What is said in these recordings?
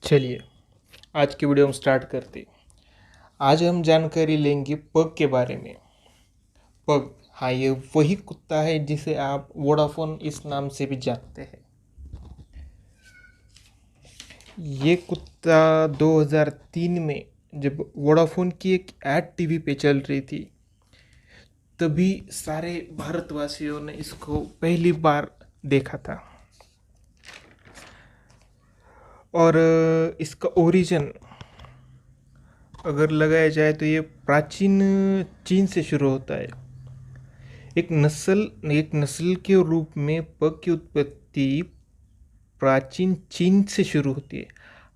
चलिए आज की वीडियो हम स्टार्ट करते। आज हम जानकारी लेंगे पग के बारे में। पग, हाँ, ये वही कुत्ता है जिसे आप वोडाफोन इस नाम से भी जानते हैं। ये कुत्ता 2003 में जब वोडाफोन की एक ऐड टीवी पे चल रही थी, तभी सारे भारतवासियों ने इसको पहली बार देखा था। और इसका ओरिजिन अगर लगाया जाए तो ये प्राचीन चीन से शुरू होता है। एक नस्ल के रूप में पग की उत्पत्ति प्राचीन चीन से शुरू होती है।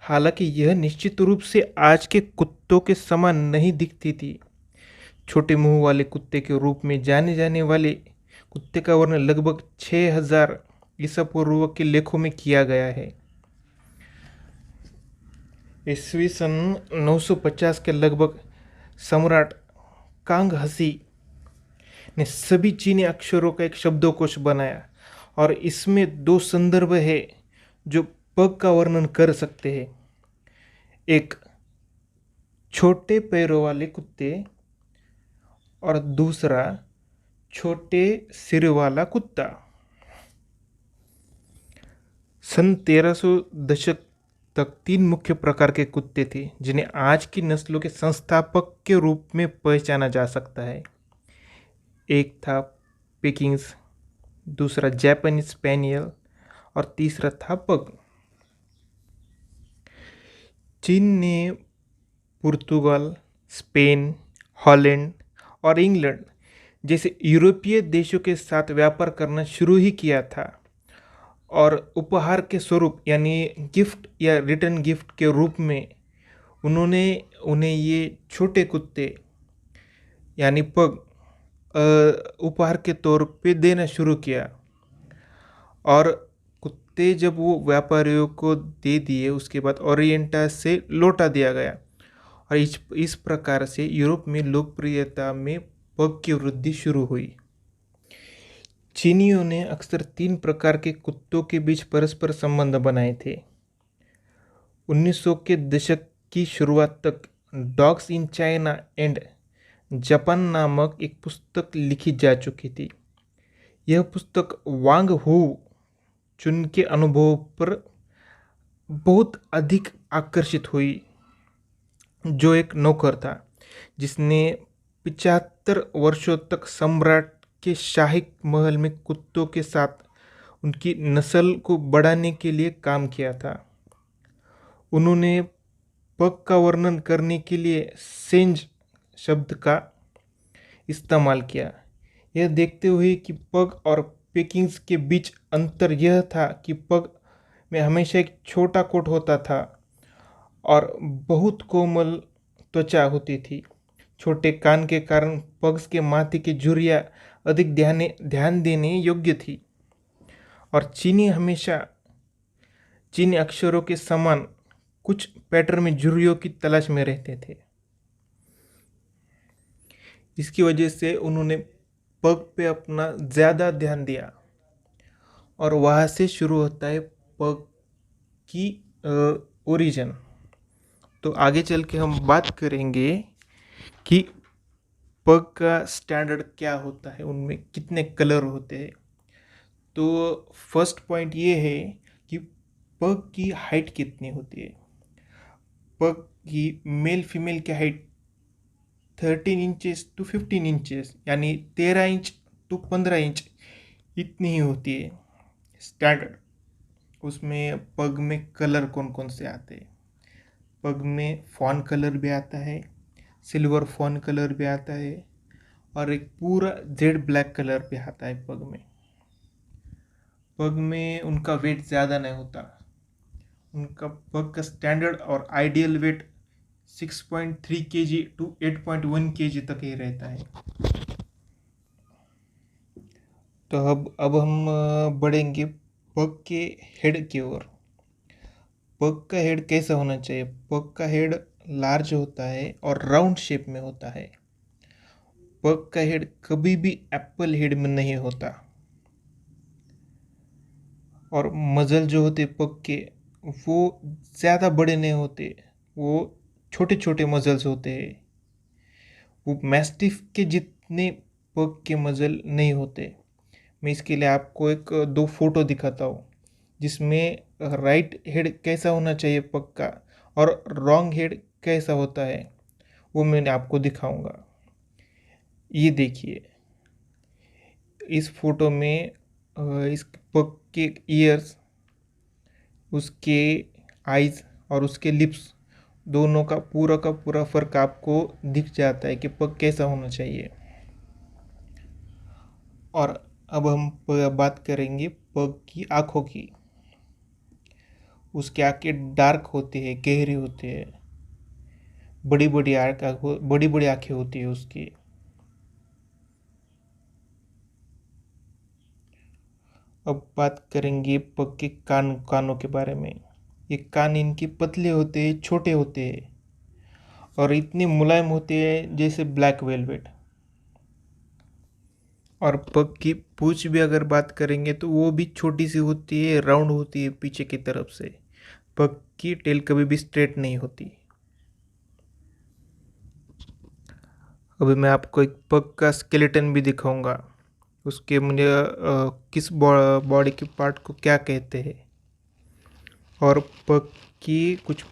हालांकि यह निश्चित रूप से आज के कुत्तों के समान नहीं दिखती थी। छोटे मुंह वाले कुत्ते के रूप में जाने जाने वाले कुत्ते का वर्णन लगभग 6000 ईसा पूर्व के लेखों में किया गया है। ईस्वी सन 950 के लगभग सम्राट कांग हसी ने सभी चीनी अक्षरों का एक शब्दकोश बनाया, और इसमें दो संदर्भ है जो पग का वर्णन कर सकते हैं। एक छोटे पैरों वाले कुत्ते और दूसरा छोटे सिर वाला कुत्ता। सन 1300 दशक तक 3 मुख्य प्रकार के कुत्ते थे जिन्हें आज की नस्लों के संस्थापक के रूप में पहचाना जा सकता है। एक था पेकिंग्स, दूसरा जापानीज स्पेनियल और तीसरा था पग। चीन ने पुर्तगाल, स्पेन, हॉलैंड और इंग्लैंड जैसे यूरोपीय देशों के साथ व्यापार करना शुरू ही किया था, और उपहार के स्वरूप यानी गिफ्ट या रिटर्न गिफ्ट के रूप में उन्होंने उन्हें ये छोटे कुत्ते यानी पग उपहार के तौर पे देना शुरू किया। और कुत्ते जब वो व्यापारियों को दे दिए, उसके बाद ओरिएंटा से लौटा दिया गया, और इस प्रकार से यूरोप में लोकप्रियता में पग की वृद्धि शुरू हुई। चीनियों ने अक्सर 3 प्रकार के कुत्तों के बीच परस्पर संबंध बनाए थे। 1900 के दशक की शुरुआत तक dogs in China and Japan नामक एक पुस्तक लिखी जा चुकी थी। यह पुस्तक वांग हू चुन के अनुभव पर बहुत अधिक आकर्षित हुई, जो एक नौकर था जिसने 75 वर्षों तक सम्राट के शाही महल में कुत्तों के साथ उनकी नस्ल को बढ़ाने के लिए काम किया था। उन्होंने पग का वर्णन करने के लिए सेंज शब्द का इस्तेमाल किया, यह देखते हुए कि पग और पेकिंग्स के बीच अंतर यह था कि पग में हमेशा एक छोटा कोट होता था और बहुत कोमल त्वचा होती थी। छोटे कान के कारण पग्स के माथे की झुर्रियाँ अधिक ध्यान देने योग्य थी, और चीनी अक्षरों के समान कुछ पैटर्न में झुर्रियों की तलाश में रहते थे। इसकी वजह से उन्होंने पग पे अपना ज़्यादा ध्यान दिया, और वहाँ से शुरू होता है पग की ओरिजिन। तो आगे चल के हम बात करेंगे कि पग का स्टैंडर्ड क्या होता है, उनमें कितने कलर होते हैं। तो फर्स्ट पॉइंट ये है कि पग की हाइट कितनी होती है। पग की मेल फीमेल की हाइट 13 इंचेस टू 15 इंचेस यानी 13 इंच टू 15 इंच इतनी ही होती है स्टैंडर्ड। उसमें पग में कलर कौन कौन से आते हैं। पग में फॉन कलर भी आता है, सिल्वर फॉन कलर भी आता है, और एक पूरा जेड ब्लैक कलर भी आता है पग में। पग में उनका वेट ज़्यादा नहीं होता। उनका पग का स्टैंडर्ड और ideal weight 6.3 kg to 8.1 kg तक ही रहता है। तो अब हम बढ़ेंगे पग के हेड की ओर। पग का हेड कैसा होना चाहिए। पग का हेड लार्ज होता है और राउंड शेप में होता है। पग का हेड कभी भी एप्पल हेड में नहीं होता, और मजल जो होते पग के वो ज़्यादा बड़े नहीं होते, वो छोटे छोटे मसल्स होते हैं। वो मैस्टिफ के जितने पग के मसल नहीं होते। मैं इसके लिए आपको एक दो फोटो दिखाता हूँ, जिसमें राइट हेड कैसा होना चाहिए पग का और रॉन्ग हेड कैसा होता है, वो मैंने आपको दिखाऊंगा। ये देखिए, इस फोटो में इस पग के ईयर्स, उसके आइज़ और उसके लिप्स, दोनों का पूरा फ़र्क आपको दिख जाता है कि पग कैसा होना चाहिए। और अब हम बात करेंगे पग की आँखों की। उसकी आँखें डार्क होती है, गहरी होती है, बड़ी बड़ी आँखें होती है उसकी। अब बात करेंगे पग के कानों के बारे में। ये कान इनके पतले होते हैं, छोटे होते हैं और इतने मुलायम होते हैं जैसे ब्लैक वेलवेट। और पग की पूंछ भी अगर बात करेंगे तो वो भी छोटी सी होती है, राउंड होती है पीछे की तरफ से। पग की टेल कभी भी स्ट्रेट नहीं होती। अभी मैं आपको एक पग का स्केलेटन भी दिखाऊंगा, उसके मुझे किस बॉडी के पार्ट को क्या कहते हैं और पग की कुछ